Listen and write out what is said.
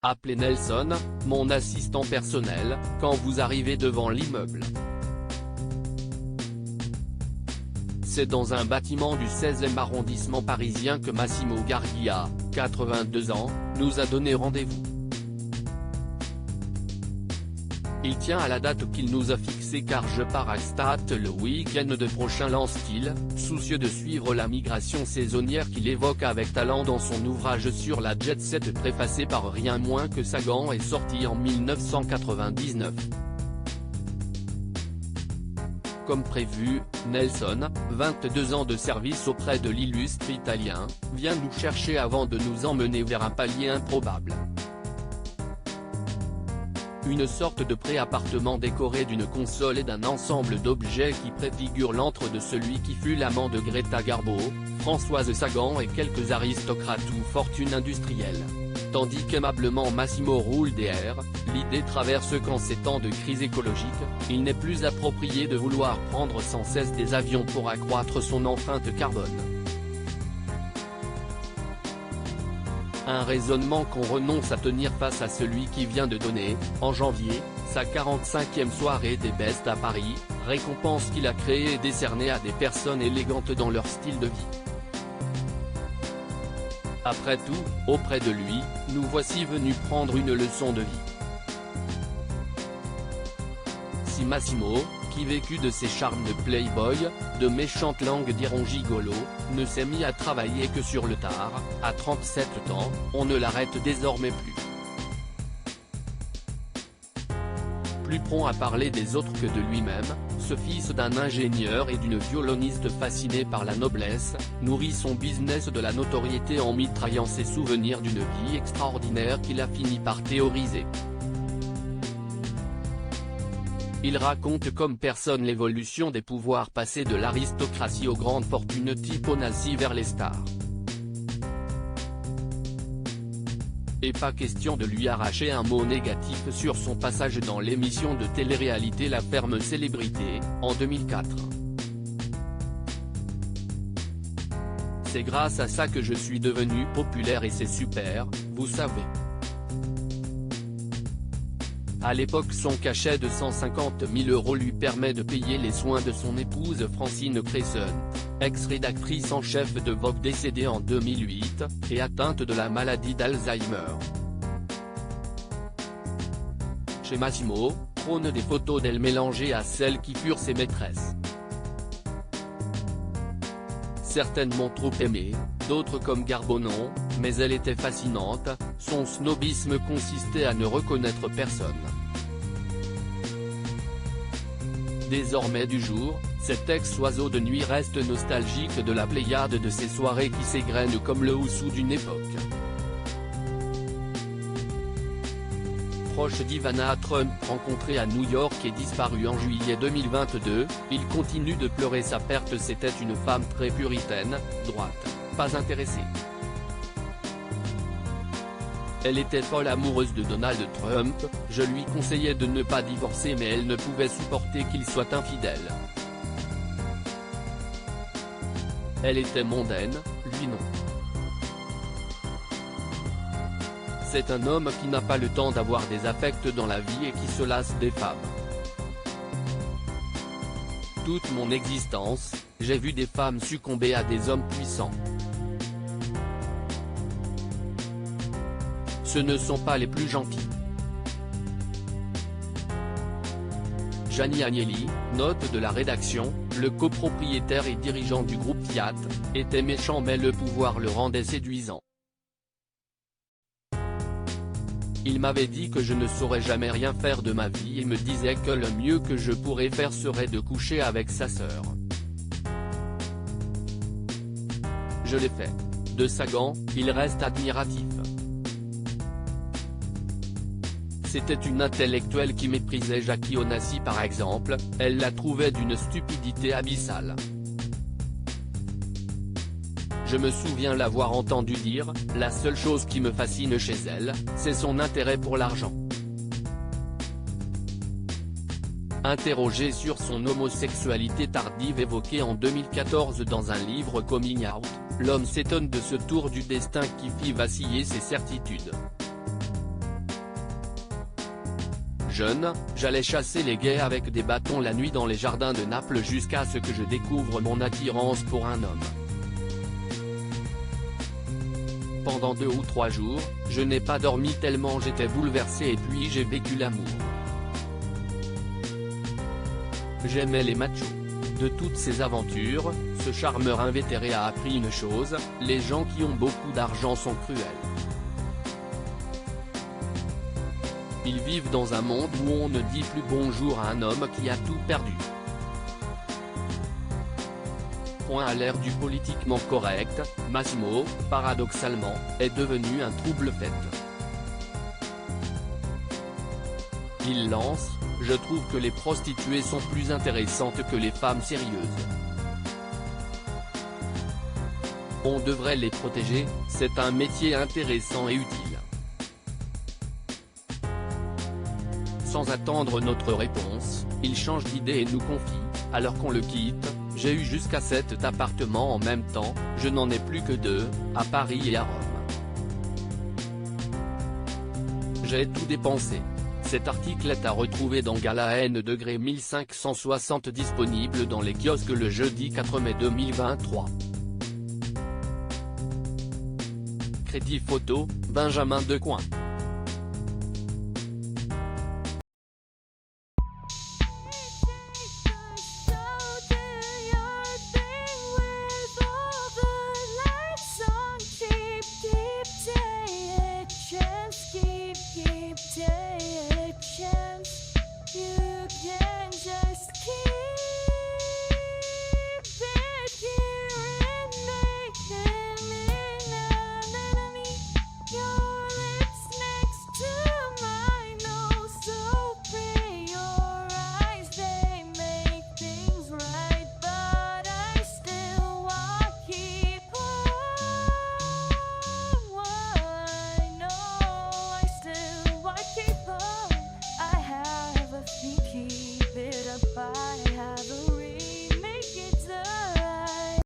Appelez Nelson, mon assistant personnel, quand vous arrivez devant l'immeuble. C'est dans un bâtiment du 16e arrondissement parisien que Massimo Gargia, 82 ans, nous a donné rendez-vous. Il tient à la date qu'il nous a fixée car je pars à Gstaad le week-end de prochain, lance-t-il, soucieux de suivre la migration saisonnière qu'il évoque avec talent dans son ouvrage sur la jet set préfacé par rien moins que Sagan et sorti en 1999. Comme prévu, Nelson, 22 ans de service auprès de l'illustre Italien, vient nous chercher avant de nous emmener vers un palier improbable. Une sorte de pré-appartement décoré d'une console et d'un ensemble d'objets qui préfigurent l'antre de celui qui fut l'amant de Greta Garbo, Françoise Sagan et quelques aristocrates ou fortunes industrielles. Tandis qu'aimablement Massimo roule des airs, l'idée traverse qu'en ces temps de crise écologique, il n'est plus approprié de vouloir prendre sans cesse des avions pour accroître son empreinte carbone. Un raisonnement qu'on renonce à tenir face à celui qui vient de donner, en janvier, sa 45e soirée des Best à Paris, récompense qu'il a créée et décernée à des personnes élégantes dans leur style de vie. Après tout, auprès de lui, nous voici venus prendre une leçon de vie. Si Massimo, qui vécut de ses charmes de playboy, de méchantes langues diront gigolo, ne s'est mis à travailler que sur le tard, à 37 ans, on ne l'arrête désormais plus. Plus prompt à parler des autres que de lui-même, ce fils d'un ingénieur et d'une violoniste fasciné par la noblesse, nourrit son business de la notoriété en mitraillant ses souvenirs d'une vie extraordinaire qu'il a fini par théoriser. Il raconte comme personne l'évolution des pouvoirs passés de l'aristocratie aux grandes fortunes type Onassi vers les stars. Et pas question de lui arracher un mot négatif sur son passage dans l'émission de télé-réalité La Ferme Célébrité, en 2004. C'est grâce à ça que je suis devenu populaire et c'est super, vous savez. À l'époque son cachet de 150 000 € lui permet de payer les soins de son épouse Francine Cresson, ex-rédactrice en chef de Vogue décédée en 2008, et atteinte de la maladie d'Alzheimer. Chez Massimo, trônent des photos d'elle mélangées à celles qui furent ses maîtresses. Certaines m'ont trop aimé, d'autres comme Garbo non, mais elle était fascinante, son snobisme consistait à ne reconnaître personne. Désormais du jour, cet ex-oiseau de nuit reste nostalgique de la pléiade de ces soirées qui s'égrènent comme le houssou d'une époque. Proche d'Ivana Trump rencontrée à New York et disparue en juillet 2022, il continue de pleurer sa perte. C'était une femme très puritaine, droite, pas intéressée. Elle était folle amoureuse de Donald Trump, je lui conseillais de ne pas divorcer mais elle ne pouvait supporter qu'il soit infidèle. Elle était mondaine, lui non. C'est un homme qui n'a pas le temps d'avoir des affects dans la vie et qui se lasse des femmes. Toute mon existence, j'ai vu des femmes succomber à des hommes puissants. Ce ne sont pas les plus gentils. Gianni Agnelli, note de la rédaction, le copropriétaire et dirigeant du groupe Fiat, était méchant mais le pouvoir le rendait séduisant. Il m'avait dit que je ne saurais jamais rien faire de ma vie et me disait que le mieux que je pourrais faire serait de coucher avec sa sœur. Je l'ai fait. De Sagan, il reste admiratif. C'était une intellectuelle qui méprisait Jackie Onassi par exemple, elle la trouvait d'une stupidité abyssale. Je me souviens l'avoir entendu dire, la seule chose qui me fascine chez elle, c'est son intérêt pour l'argent. Interrogé sur son homosexualité tardive évoquée en 2014 dans un livre Coming Out, l'homme s'étonne de ce tour du destin qui fit vaciller ses certitudes. jeune, j'allais chasser les gays avec des bâtons la nuit dans les jardins de Naples jusqu'à ce que je découvre mon attirance pour un homme. Pendant 2 ou 3 jours, je n'ai pas dormi tellement j'étais bouleversé et puis j'ai vécu l'amour. J'aimais les machos. De toutes ces aventures, ce charmeur invétéré a appris une chose, les gens qui ont beaucoup d'argent sont cruels. Ils vivent dans un monde où on ne dit plus bonjour à un homme qui a tout perdu. Point à l'ère du politiquement correct, Massimo, paradoxalement, est devenu un trouble-fête. Il lance: je trouve que les prostituées sont plus intéressantes que les femmes sérieuses. On devrait les protéger, c'est un métier intéressant et utile. Sans attendre notre réponse, il change d'idée et nous confie: alors qu'on le quitte, j'ai eu jusqu'à 7 appartements en même temps, je n'en ai plus que 2, à Paris et à Rome. J'ai tout dépensé. Cet article est à retrouver dans GalaN degré 1560 disponible dans les kiosques le jeudi 4 mai 2023. Crédit photo, Benjamin Decoing.